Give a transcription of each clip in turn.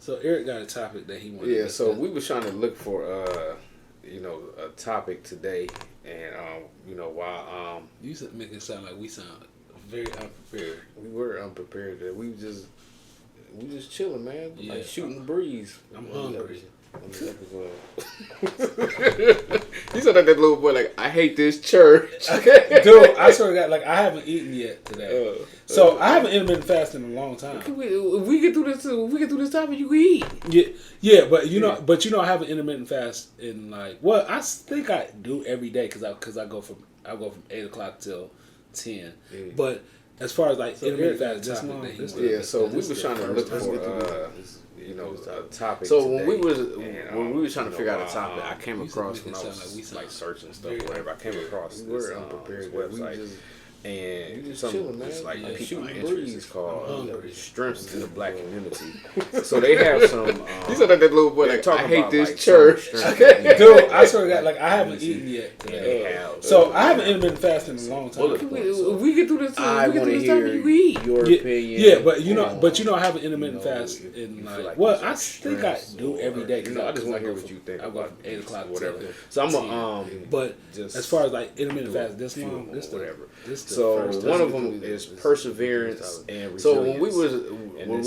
So Eric got a topic that he wanted. Yeah, so we was trying to look for a topic today, and while you make it sound like we sound very unprepared. we were unprepared. We just chilling, man. Yeah. Like shooting the breeze. I'm hungry. You said that little boy like, I hate this church. Dude, I swear to God, like I haven't eaten yet today. So I haven't intermittent fasting in a long time. If we get through this topic, you can eat. Yeah, but I haven't intermittent fast in I think I do every day because I go from 8:00 till 10. Yeah. But as far as intermittent fast, this long, so we was trying to look for a topic. So today. when we were trying to figure out a topic, I came across when I was searching stuff, whatever. I came across this unprepared website. And something it's like people interests called Strengths in the Black Community. So they have some. He said that little boy like, I hate this church. Dude, I swear to God, like I haven't eaten yet today. So I haven't intermittent fasting in a long time. We get through this. I want to hear your opinion. Yeah, but I haven't intermittent fast in I think I do every day because I just want to hear what you think. I go from 8:00 whatever. Till so I'm but as far as intermittent fast, this long, whatever. So one of them is perseverance and resilience. So when we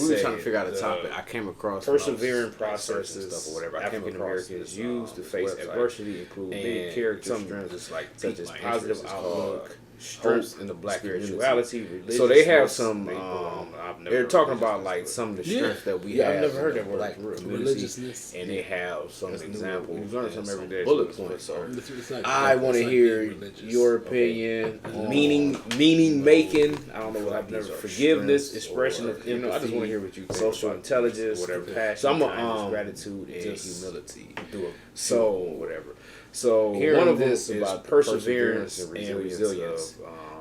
were trying to figure out a topic, I came across persevering processes stuff or whatever. African Americans use to face adversity, include many character strengths such as positive outlook, strengths in the Black spirituality, religion. So they have some. They're talking about some of the strengths that we have. I've never heard that word. Black Religiousness, and they have some examples. We learn some every day. Bullet points. So I want to hear your opinion. Meaning making. I don't know what I've never. Forgiveness, expression of empathy. I just want to hear what you think. Social intelligence, whatever. Compassion, kindness, gratitude, and humility. So whatever. So one of this is about perseverance and resilience.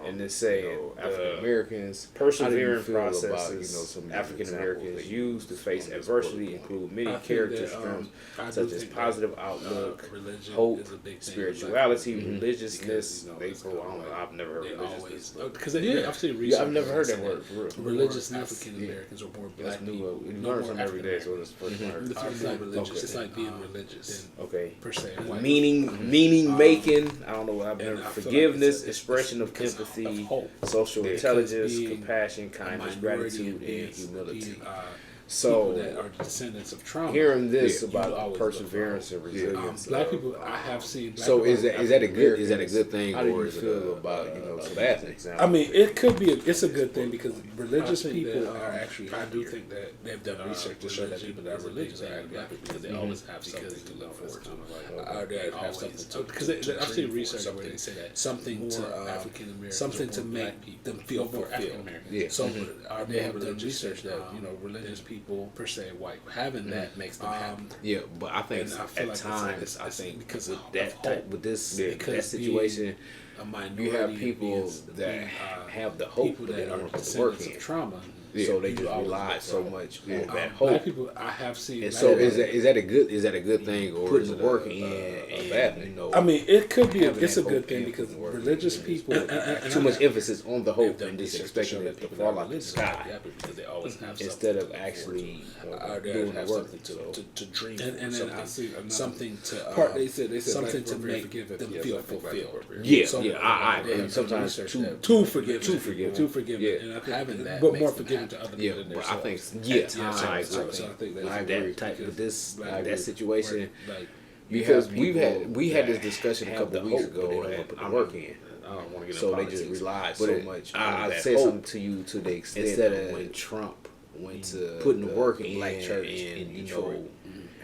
And they say African Americans persevering processes African Americans use to face adversity include many character strengths such as positive outlook, hope, spirituality, religiousness. I've never heard religiousness because I've seen research. I've never heard that word. Religiousness. African Americans are more Black people. We learn something every day, so it's first word. It's like being religious. Okay. Per se. Meaning making. I don't know what I've never. Forgiveness, expression of empathy. Social intelligence, compassion, kindness, gratitude, and humility. So that are descendants of trauma. Hearing this about perseverance and resilience, Black people, I have seen. So is that a good thing, or is it about some bad things? I mean, it could be. It's a good thing because religious people are actually. I do think that they've done research to show that people that are religious are actually Black people because they always have something to look forward to. They have something to because I've seen research where they say that something to African Americans, something to make them feel more African American. Yeah. So they have done research that religious people per se white having that makes them happy. Yeah, but I think at times I think because of that with this that situation, you have people that have the hope that are descendants of trauma. Yeah. So they just rely so much on that hope. Black people, I have seen. And so is that a good thing or is it work in a bad thing? I mean, it could be. It's a good thing because religious people too much emphasis on the hope and just expecting it to fall out of the sky because they always have instead of actually doing the work to dream and then I see something to they said something to make them feel fulfilled. Yeah, I agree. Sometimes too forgiving, and I think having that, but more forgiving to other people than themselves. I think I agree. With that situation, because we had this discussion a couple of weeks ago, and I'm working. I don't want to get so they just relied so much. I said something to you to the extent instead of when Trump went to putting the work in Black church in Detroit.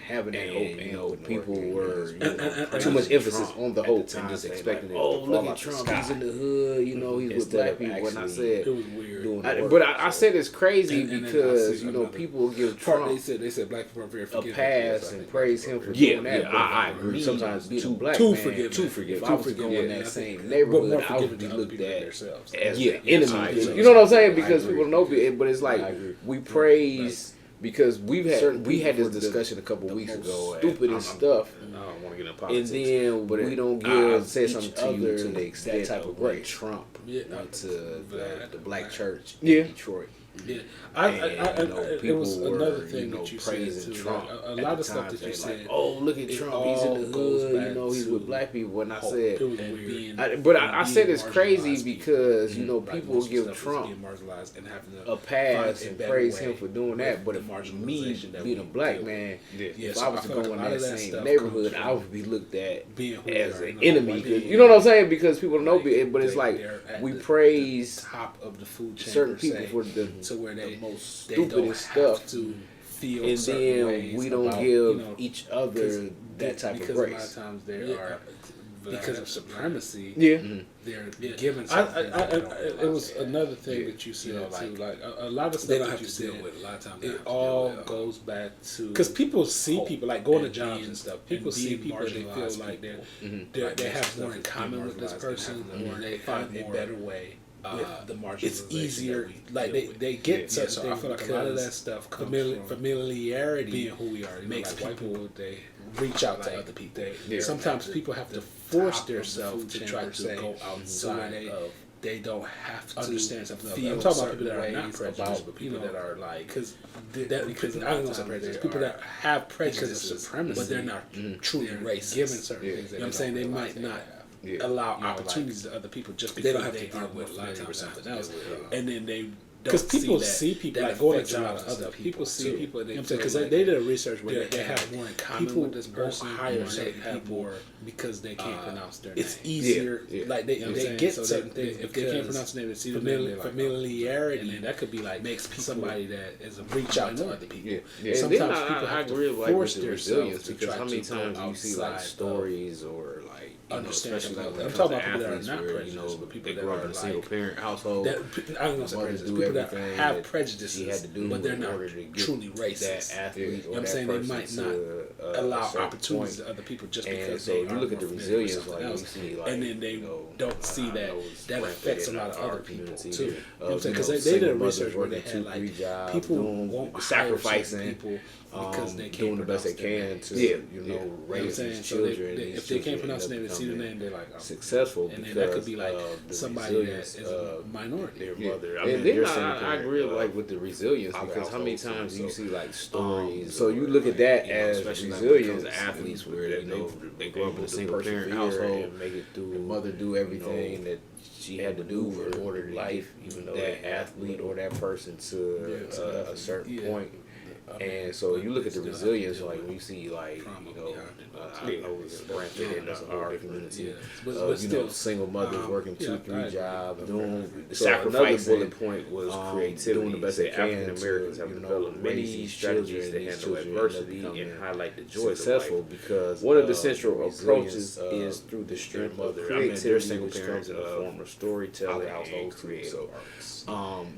Having that hope, and people were too much emphasis on the hope and just expecting it. Oh, look at Trump! He's in the hood, he's with Black people. And I said, it was weird. But I said it's crazy because people give Trump they said Black people are very a pass and praise him for doing that. I agree. Sometimes being a Black man, too forgiving. If I was going in that same neighborhood, I would be looked at as enemy. You know what I'm saying? Because people know, but it's like we praise. Because we had this discussion a couple weeks ago, stupid and stuff. I don't want to get in politics. And then we don't say something to you to the extent of when Trump went to the Black church in Detroit. Yeah, it was another thing that you praising said too. Trump. Like, a lot of stuff that you said. Like, oh, look at Trump. He's in the hood. He's with black people. And I said, I said it's crazy because people give Trump a pass and praise him for doing that. But if me being a black man, if I was to go in that same neighborhood, I would be looked at as an enemy. You know what I'm saying? Because people don't know, but it's like we praise top of the food chain certain people for the most stupidest stuff, and then we don't give each other that type of grace. A lot of times there are because of supremacy. They're given. It was another thing that you said too. Like a lot of stuff that you said. With a lot of times, it all goes back to because people see people like going to jobs and stuff. People see people and they feel like they have more in common with this person, or they find a better way. With the it's easier, like they get such. So I feel like a lot of that stuff, familiarity, being who we are, makes people they reach out to other people. Sometimes people have to force themselves to try to go outside of. They don't have to understand something. I'm talking about people that are not prejudiced, but people that are like because I don't know say prejudice. People that have prejudice of supremacy, but they're not truly racist. Given certain things, you know what I'm saying, they might not. Allow opportunities to other people just because they don't have to deal with life or something else, and then they because people see people that go to jobs other people see people. Because they did a research where they have more in common with this person, hire certain people because they can't pronounce their name. It's easier, like they get certain things if they can't pronounce their name. It's familiarity, and that could be like makes somebody that is a reach out to other people. Sometimes people have to force themselves to try. How many times you see like stories or like. Understand I'm talking about people that are not prejudiced, but people that grow up in a single parent household. I don't know say prejudice. People that have prejudices, but they're not truly racist. That athlete, you know what I'm saying, they might not allow opportunities to other people just because they you look at the resilience, like and then they don't see that affects a lot of other people too. You know what I'm saying? Because they did a research where they had like people won't sacrificing people because they can't doing the best they can to raise these children. If they can't pronounce the name and see the name, they're like successful. And then that could be like somebody that is a minority. Their mother. And then I agree like with the resilience because how many times do you see like stories? So you look at that as resilience athletes where they grow up in a single parent household and make it through. The mother do everything that she had to do in order to life, even though that athlete or that person to a certain point. And so you look at the resilience, like when you see, like, I know it's rampant in our community, single mothers working 2-3 jobs, doing sacrificing. Another bullet point was creativity. Doing the best they can. African Americans have developed many strategies to handle adversity and highlight the joy successful because one of the central approaches is through the strength of creativity, single parents in the form of storytelling and creative arts.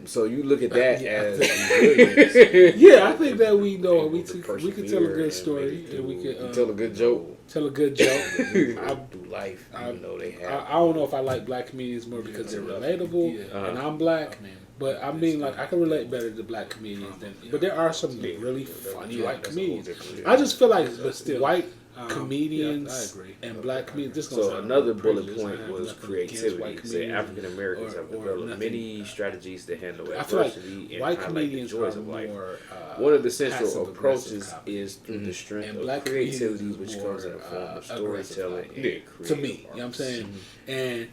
So you look at that as resilience. Yeah, I think that we know we can tell a good story and we can tell a good joke. Tell a good joke. I do life, even though they have. I don't know if I like black comedians more because they're relatable and I'm black. But I mean, like, I can relate better to black comedians than. But there are some really funny white comedians. I just feel like white comedians and black comedians. So another bullet point was creativity. Say African Americans have developed many strategies to handle adversity and highlight the joys of life. One of the central approaches is through the strength of creativity, which comes in the form of storytelling and creative. To me, you know what I'm saying? And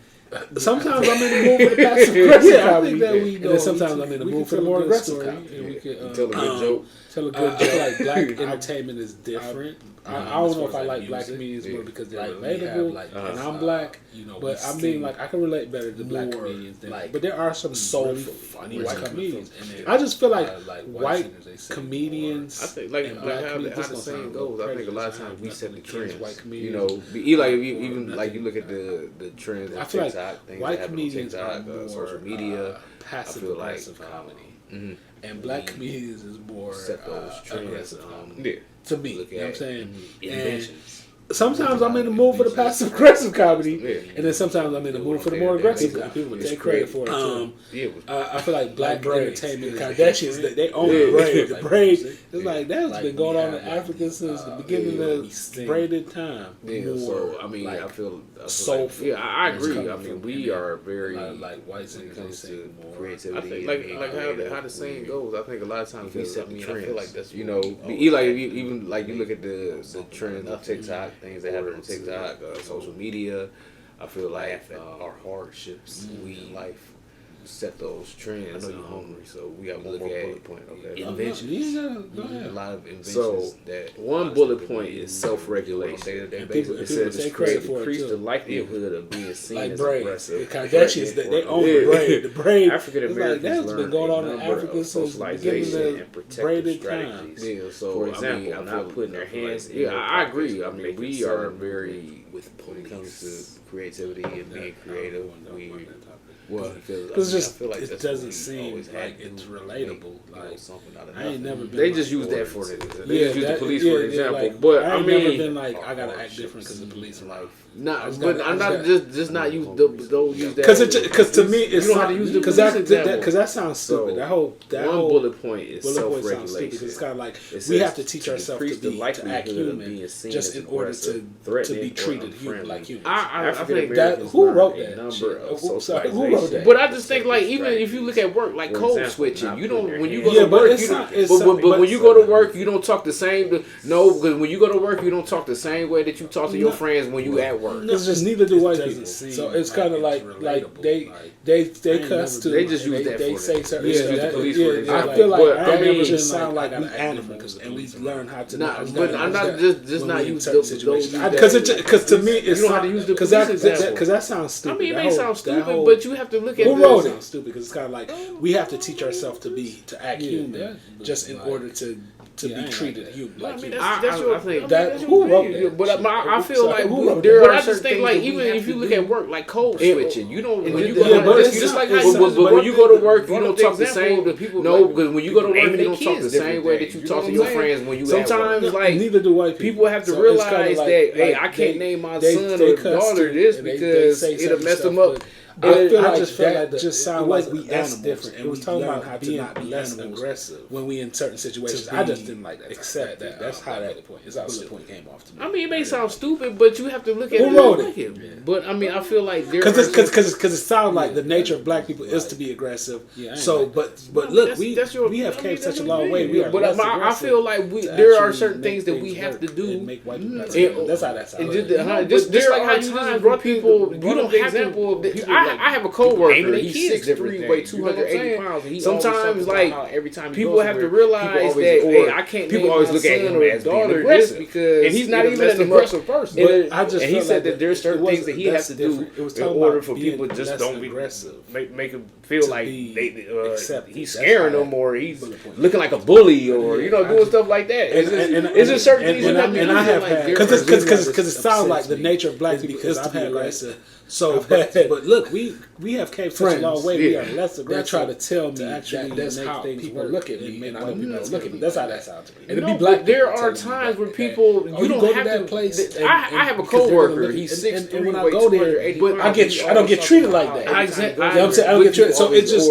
sometimes I'm in the mood for the passive aggressive comedy, and then sometimes I'm in the mood for the more aggressive comedy. And we can tell a good joke. Tell a good joke. Like black entertainment is different. I don't know if I like black comedians more because they're relatable and I'm black. But I mean, like, I can relate better to black comedians than. But there are some really funny white comedians. I just feel like white comedians. I think like how the saying goes. I think a lot of times we set the trends. White comedians. Like even like you look at the trends on TikTok. Things white comedians are more social media, passive aggressive comedy, and black comedians is more set those trends. to me, you know what I'm saying? Inventions. sometimes I'm in the mood for the passive aggressive comedy, and then sometimes I'm in the mood for the more aggressive. People would take credit for it too. I feel like black entertainment, Kardashians, they own the braid. The braid, it's like that's been going on in Africa since the beginning of braided time. Yeah, so I mean, I feel soulful. Yeah, I agree. I mean, we are very like whites when it comes to creativity. I think like how the saying goes. I think a lot of times we set the trends. I feel like that's you know, even like you look at the trends of TikTok, things that happen on TikTok, social media. I feel like our hardships in life set those trends. I know you're hungry, so we got one more bullet point. Okay, inventions. A lot of inventions. So that one bullet point is self-regulation. It says decrease the likelihood of being seen as aggressive. The Kardashians, they own the braid. The braid. African Americans that's been going on in Africa since the beginning of braided time. Yeah, so for example, not putting their hands. Yeah, I agree. I mean, we are very when it comes to creativity and being creative. Because it doesn't seem like it's relatable. Like I ain't never been. They just use that for the. They just use the police for example. But I mean, never been like I gotta act different because the police are like. But I'm not just not use don't use that. Because to me it's not because that sounds stupid. That whole bullet point is self-regulation. Because it's kind of like we have to teach ourselves to act human just in order to be treated like humans. I think that who wrote that? Who wrote that? But I just think like even if you look at work like code switching, you don't when you go to work. But when you go to work, you don't talk the same. No, because when you go to work, you don't talk the same way that you talk to your friends when you at work. It's just neither do white people. So it's kind of like they cuss too. They just use that. They say certain stuff. I feel like that just sound like we animals and we learn how to. But I'm not just not use those because to me it's you don't have to use the because that sounds stupid. I mean, it may sound stupid, but you have to look at who wrote it. Stupid because it's kind of like we have to teach ourselves to act human just in order to be treated human. Like I think that who wrote that? But I feel like there are. I just think like even if you look at work like code switching, you don't when you go just like but when you go to work, you don't talk the same. No, because when you go to work, you don't talk the same way that you talk to your friends when you. Sometimes like neither do white people have to realize that hey, I can't name my son or daughter this because it'll mess them up. I just feel like that just sounds like we animals different, and it was talking about how to not be less aggressive when we in certain situations. I just didn't like that. Accept that. That's how that point. That's how the point came off to me. I mean, it may sound stupid, but you have to look at who wrote it. But I mean, I feel like because it sounds like the nature of black people is to be aggressive. So, but look, we have came such a long way. We are but I feel like there are certain things that we have to do. That's how that sounds. Just like how you just brought people. You don't have to. I have a coworker. He's 6'3", weighs 280 pounds. Sometimes, like every time people have to realize that hey, I can't. People always look at him as daughter just because, and he's not even an aggressive person. And he said that there's certain things that he has to do in order for people just don't be aggressive, make him feel like he's scaring them or he's looking like a bully or doing stuff like that. It's just certain things. And I have had because it sounds like the nature of black people is to be aggressive. So, but look, we have came such a long way. We are less aggressive. They try to tell me actually that's how people look at me, and I don't look at me. That's how that sounds to me. And to be black, there are times where people you don't have to. Place. I have a coworker. He's 6'3", and when I go there, but I don't get treated like that. I don't get treated. So it's just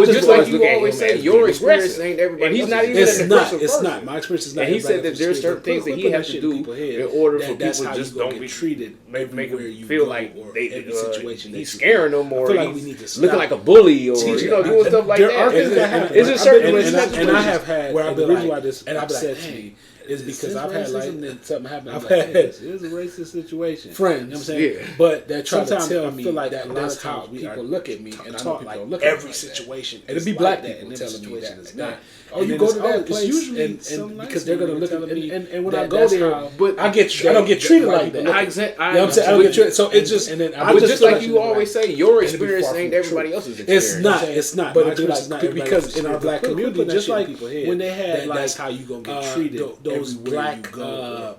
just like you always say, your experience ain't everybody. He's not even an aggressive person. It's not. My experience is not. And he said that there's certain things that he has to do in order for people just don't be treated, make him feel like they. Situation he's scaring them or like he's looking like a bully or doing stuff like that. It's just certain and I have had where the reason why this upsets me is because I've had like something happen. I've had it's a racist situation. Friends, you know what I'm saying? Yeah. But they're trying to tell me like that that's how people look at me, and I know people don't look at every situation. It'll be black people telling me that it's not. Oh, you go to that place usually and because they're gonna look at me, and when I go there, but I don't get treated like that. You know what I'm saying? I don't get treated. So it's just, and then I But just like you always say, your experience ain't everybody else's experience. It's not. But because in our black community, just like when they had that's how you gonna get treated. Those black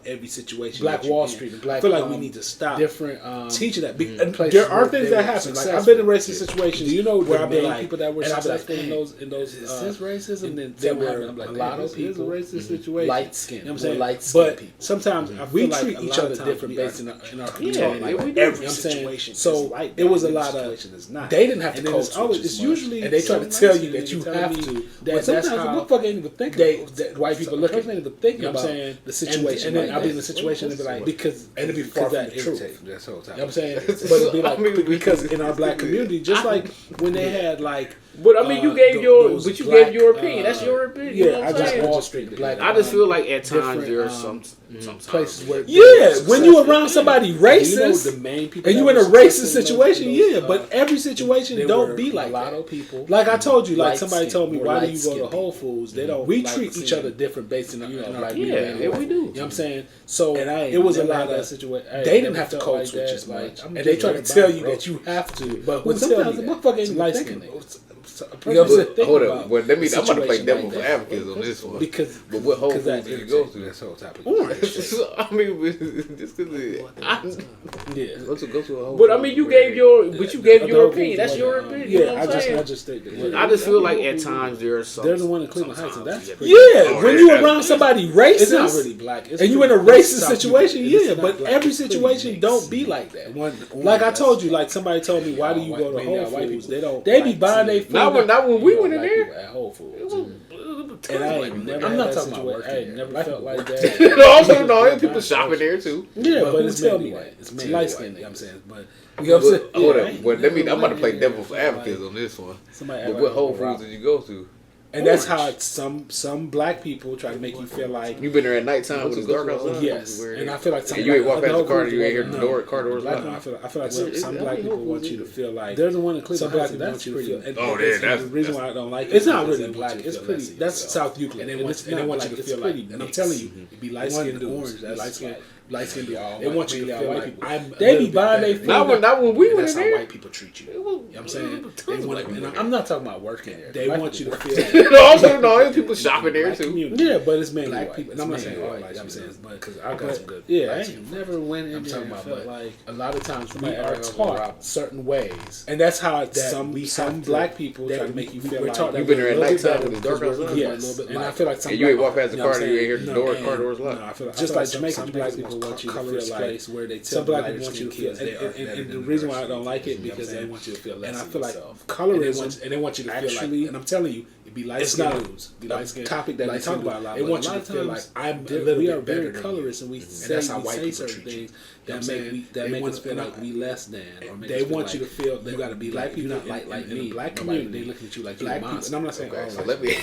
every situation, Black Wall Street, and black. I feel like we need to stop different teaching that. There are things that happen. Like I've been in racist situations. Do you know where I've been like people that were successful in those is this racism? And then there were like, a lot of people a racist situation. Light skin. You know what I'm saying? Light skin but people. Sometimes we treat each other different based in our community. We do. Every situation. So it was a lot of. They didn't have to coach. It's usually and they try to tell you that you have to. But sometimes the motherfucker ain't even thinking. White people look at ain't even thinking about the situation. And then I'll be in a situation and be like, because and it'd be far from the truth. That's whole time. You know what I'm saying? But it'd be like because in our black community, just like when they had like. But I mean, you gave your opinion. That's your opinion. Yeah, you know what I'm saying? Wall Street. Like, I just feel like at times there are some places where when you around somebody racist, the main people and you in a racist situation, but every situation don't be like a lot of people. Like I told you, like somebody told me, why do you go to Whole Foods? They don't. We treat each other different based on we do. You know what I'm saying? So it was a lot of situation. They didn't have to coach switch as much, and they try to tell you that you have to. But when sometimes the motherfucker ain't light skinned. You know what I'm saying? Hold up. Well, let me. I'm about to play devil's advocate on this one. But what Whole Foods did you go through? This whole topic. I mean, just because go to a Whole. But I mean, you gave your opinion. That's your opinion. Yeah, I just think that. I just feel like at times there are some. They're the one in Cleveland Heights, and that's when you around somebody racist. It's not really black, and you in a racist situation. But every situation don't be like that. Like I told you, like somebody told me, why do you go to Whole Foods? They be buying their food. Not when we went in there at Whole Foods. And I'm not talking about working. I ain't never felt like that. No, people shopping there too. Yeah, but it's mainly white. It's mainly light skinned. You know what I'm saying? But you know what I'm saying? Hold up. Well, I'm about to play devil's advocate on this one. But what Whole Foods did you go to? And that's how some black people try to make you feel like you've been there at nighttime when it's dark outside. Yes, and I feel like some you ain't walk past the car, you ain't hear the car doors locked. I feel like some black people want you to feel like there's the one in Cleveland. Some black people want you to feel. Oh, yeah, that's the reason why I don't like it. It's not really black. It's pretty. That's South Euclid, and they want you to feel like. And I'm telling you, be light skinned orange. That's light skinned. Light skinned be all. They want you to feel like they be buying their food. Not when we went in there. That's how white people treat you. You know what I'm saying? I'm not talking about working there. They want you to feel. No, there's people shopping there too. Yeah, but it's mainly black people. And I'm not saying all white. I'm saying, but because I got some good. Yeah, I ain't never went in there. But like a lot of times we are taught certain ways, and that's how some black people try to make you feel like you've been there at nighttime when it's dark outside. Yes, and I feel like some. You ain't walk past the car, you ain't hear the car doors locked. I feel like just like Jamaican black people want you to feel like where they tell black people want you to feel, and the reason why I don't like it because they want you to feel less. And I feel like colorism, and they want you to feel like, and I'm telling you, be light skin. It's not a topic that we talk about a lot. They want you to feel like we are very colorist, and we say certain things that make us feel like we less than. They want you to feel you got to be like people. Not like me. Black community, they look at you like black people. And I'm not saying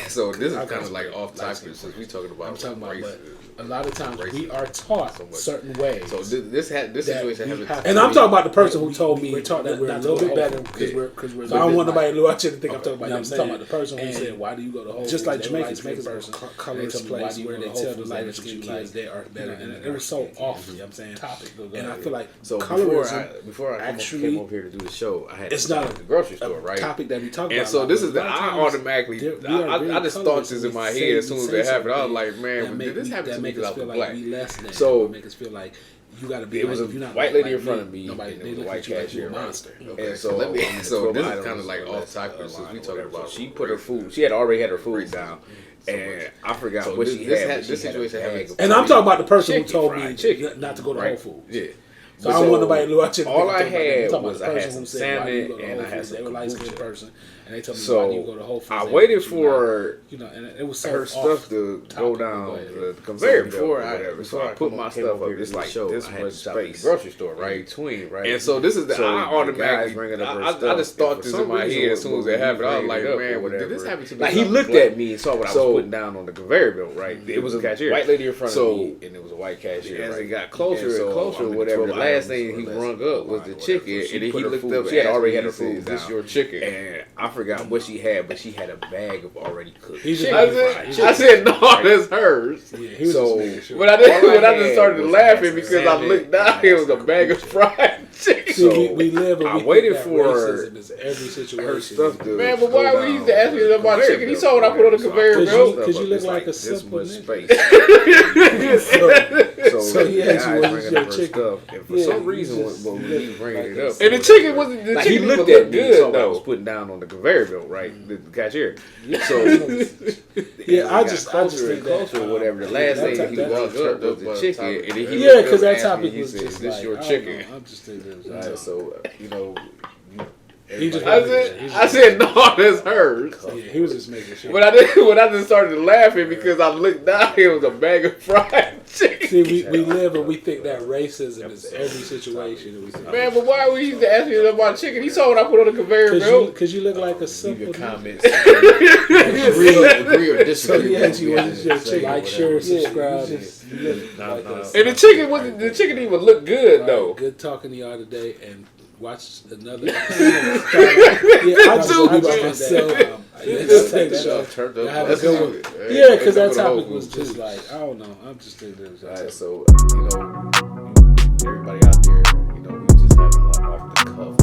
so this is kind of like off topic since we talking about. I'm talking about, but a lot of times we are taught certain ways. So this situation happens. And I'm talking about the person who told me we're taught that we're a little bit better because we're. I don't want nobody to watch it and think I'm talking about. I'm talking about the person who said, "Why do you go to Whole Foods?" Just like Jamaica's person, colorist place where they tell the lighter skinned kids they are better, and it was so off. You know what I'm saying? Topic, and I feel like so before I came over here to do the show, I had it's not at the grocery store, right? Topic that we talk about. And so this is I automatically I just thought this in my head as soon as it happened. I was like, man, did this happen to me because I was black? So make us feel like you got to be. It was a white lady in front of me, and it was a white cashier, monster. And so this is kind of like off topic since we talking about. She put her food. She had already had her food down. And I forgot what she had. This situation happened. And I'm talking about the person who told me not to go to Whole Foods. Yeah. So I don't want nobody to watch it. All I had was I had some salmon and I had some kombucha. And they told me why do you go to Whole Foods. I waited for and it was her stuff to go down the conveyor before I put my stuff up. It's like this much space, grocery store right between, right. And so this is I automatically I just thought this in my head as soon as it happened. I was like, man, did this happen to me? Like he looked at me and saw what I was putting down on the conveyor belt. Right, it was a white lady in front of me, and it was a white cashier. As it got closer and closer, whatever. The last thing he rung up was the chicken, and then he looked up. She had already had her food. This your chicken, and I forgot what she had, but she had a bag of already cooked chicken. I said, no, that's hers. Yeah, so when I just started laughing because I looked down, it was a bag of fried See, we live and we waited think that for racism is every situation. Man, but why would he used to ask me about chicken? He saw what I put on the conveyor belt. Because you look like a simple nigga. So he asked you what was your chicken. And for some reason, when he was bringing it up, and the chicken wasn't. The chicken he looked at me good so I though. was putting down on the conveyor belt, right? The cashier. So I just think that or whatever. The last thing he walked up was the chicken, and then he because that topic was just "This like, your chicken?" I'm just thinking. So I said no, that's hers. Yeah, he was just making sure. When I just started laughing because I looked down, it was a bag of fried chicken. See, we live and we think that racism is every situation. And we think, Man, but why would he used to ask me about chicken? He saw what I put on the conveyor belt. Because you look like a simple leave your nigga. comments. agree or disagree. Like, share, subscribe. And the chicken wasn't. The chicken even looked good though. Good talking to y'all today, and watch another. I Yeah, because that topic was just like, I don't know. I'm just thinking. Alright, so everybody out there, we just having a lot off the cuff.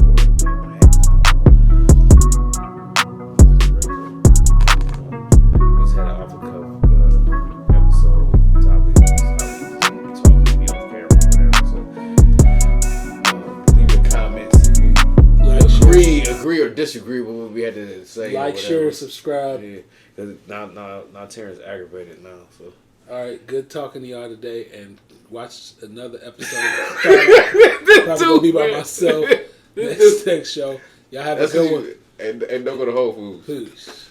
We just had an off the cuff episode topic. Talking to me off camera, whatever. So leave your comments if you agree or disagree with what we had to say. Like, share, subscribe. Yeah, because now Terrence aggravated now. So all right, good talking to y'all today, and watch another episode. Probably gonna be by myself next show. Y'all have a good one. And don't go to Whole Foods. Peace.